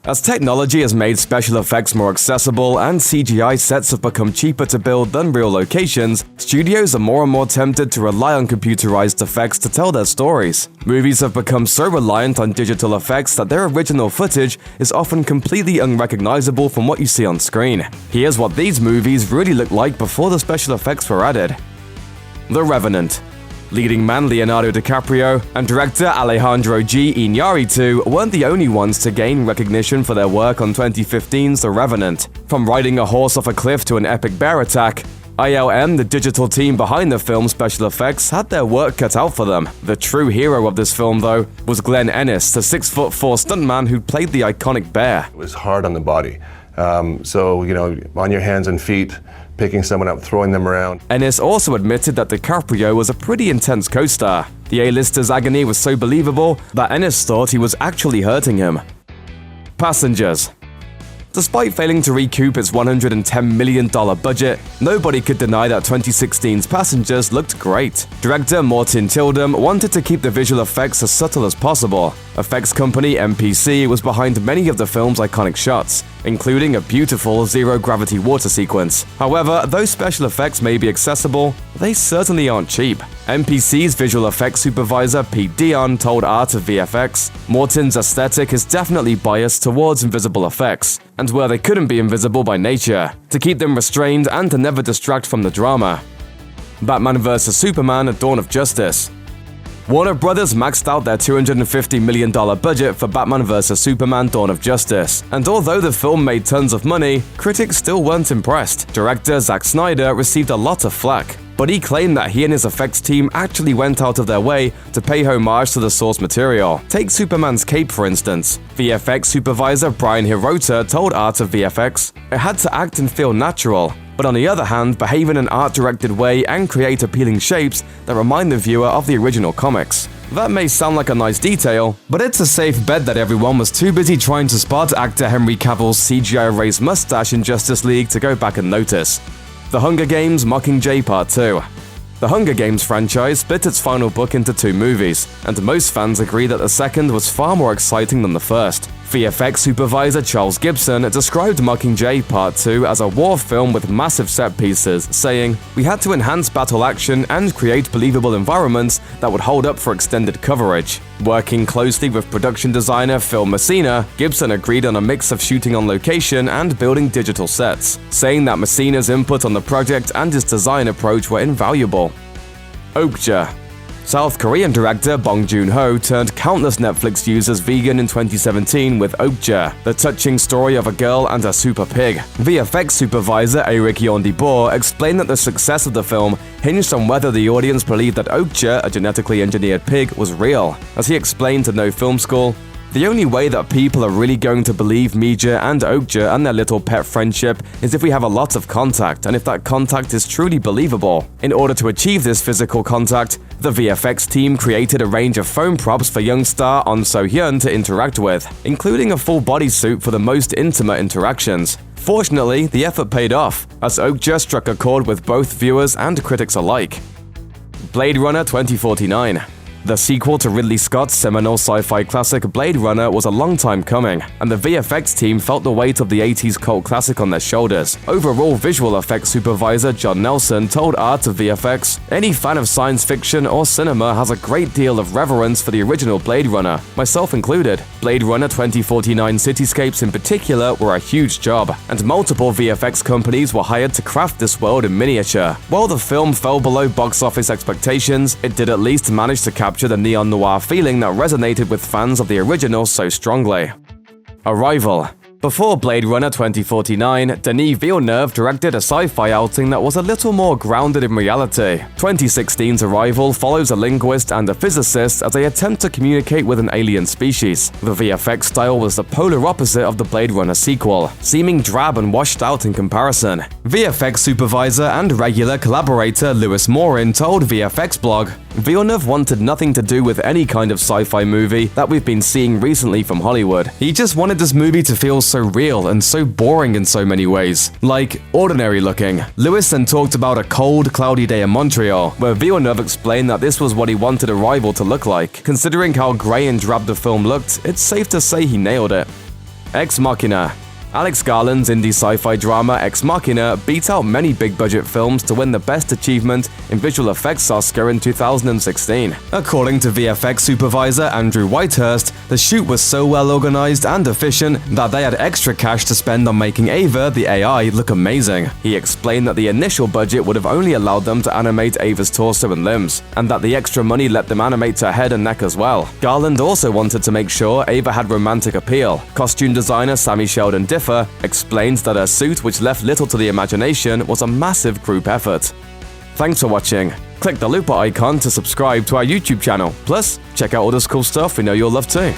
As technology has made special effects more accessible and CGI sets have become cheaper to build than real locations, studios are more and more tempted to rely on computerized effects to tell their stories. Movies have become so reliant on digital effects that their original footage is often completely unrecognizable from what you see on screen. Here's what these movies really looked like before the special effects were added. The Revenant. Leading man Leonardo DiCaprio and director Alejandro G. Iñárritu weren't the only ones to gain recognition for their work on 2015's The Revenant. From riding a horse off a cliff to an epic bear attack, ILM, the digital team behind the film's special effects, had their work cut out for them. The true hero of this film, though, was Glenn Ennis, the 6'4" stuntman who played the iconic bear. It was hard on the body. So, on your hands and feet, picking someone up, throwing them around. Ennis also admitted that DiCaprio was a pretty intense co-star. The A-lister's agony was so believable that Ennis thought he was actually hurting him. Passengers. Despite failing to recoup its $110 million budget, nobody could deny that 2016's Passengers looked great. Director Morten Tyldum wanted to keep the visual effects as subtle as possible. Effects company MPC was behind many of the film's iconic shots, including a beautiful zero-gravity water sequence. However, though special effects may be accessible, they certainly aren't cheap. MPC's visual effects supervisor Pete Dion told Art of VFX, "Morten's aesthetic is definitely biased towards invisible effects, and where they couldn't be invisible by nature, to keep them restrained and to never distract from the drama." Batman vs. Superman: Dawn of Justice. Warner Brothers maxed out their $250 million budget for Batman vs. Superman: Dawn of Justice, and although the film made tons of money, critics still weren't impressed. Director Zack Snyder received a lot of flack, but he claimed that he and his effects team actually went out of their way to pay homage to the source material. Take Superman's cape, for instance. VFX supervisor Brian Hirota told Art of VFX, "It had to act and feel natural, but on the other hand, behave in an art-directed way and create appealing shapes that remind the viewer of the original comics." That may sound like a nice detail, but it's a safe bet that everyone was too busy trying to spot actor Henry Cavill's CGI-raised mustache in Justice League to go back and notice. The Hunger Games: Mockingjay Part 2. The Hunger Games franchise split its final book into 2 movies, and most fans agree that the second was far more exciting than the first. VFX supervisor Charles Gibson described Mockingjay Part 2 as a war film with massive set pieces, saying, "We had to enhance battle action and create believable environments that would hold up for extended coverage." Working closely with production designer Phil Machina, Gibson agreed on a mix of shooting on location and building digital sets, saying that Machina's input on the project and his design approach were invaluable. Okja. South Korean director Bong Joon-ho turned countless Netflix users vegan in 2017 with Okja, the touching story of a girl and her super pig. VFX supervisor Eric Yondibor explained that the success of the film hinged on whether the audience believed that Okja, a genetically engineered pig, was real. As he explained to No Film School, "The only way that people are really going to believe Mija and Okja and their little pet friendship is if we have a lot of contact, and if that contact is truly believable." In order to achieve this physical contact, the VFX team created a range of foam props for young star On So-hyun to interact with, including a full bodysuit for the most intimate interactions. Fortunately, the effort paid off, as Okja struck a chord with both viewers and critics alike. Blade Runner 2049. The sequel to Ridley Scott's seminal sci-fi classic Blade Runner was a long time coming, and the VFX team felt the weight of the 80s cult classic on their shoulders. Overall visual effects supervisor John Nelson told Art of VFX, "Any fan of science fiction or cinema has a great deal of reverence for the original Blade Runner, myself included. Blade Runner 2049 cityscapes in particular were a huge job, and multiple VFX companies were hired to craft this world in miniature." While the film fell below box office expectations, it did at least manage to capture the neon noir feeling that resonated with fans of the original so strongly. Arrival. Before Blade Runner 2049, Denis Villeneuve directed a sci-fi outing that was a little more grounded in reality. 2016's Arrival follows a linguist and a physicist as they attempt to communicate with an alien species. The VFX style was the polar opposite of the Blade Runner sequel, seeming drab and washed out in comparison. VFX supervisor and regular collaborator Lewis Morin told VFX Blog, "Villeneuve wanted nothing to do with any kind of sci-fi movie that we've been seeing recently from Hollywood. He just wanted this movie to feel so real and so boring in so many ways, like ordinary looking." Lewis then talked about a cold, cloudy day in Montreal, where Villeneuve explained that this was what he wanted Arrival to look like. Considering how grey and drab the film looked, it's safe to say he nailed it. Ex Machina. Alex Garland's indie sci-fi drama Ex Machina beat out many big-budget films to win the Best Achievement in Visual Effects Oscar in 2016. According to VFX supervisor Andrew Whitehurst, the shoot was so well organized and efficient that they had extra cash to spend on making Ava, the AI, look amazing. He explained that the initial budget would have only allowed them to animate Ava's torso and limbs, and that the extra money let them animate her head and neck as well. Garland also wanted to make sure Ava had romantic appeal. Costume designer Sammy Sheldon Differ explains that her suit, which left little to the imagination, was a massive group effort. Thanks for watching. Click the looper icon to subscribe to our YouTube channel. Plus, check out all this cool stuff we know you'll love too.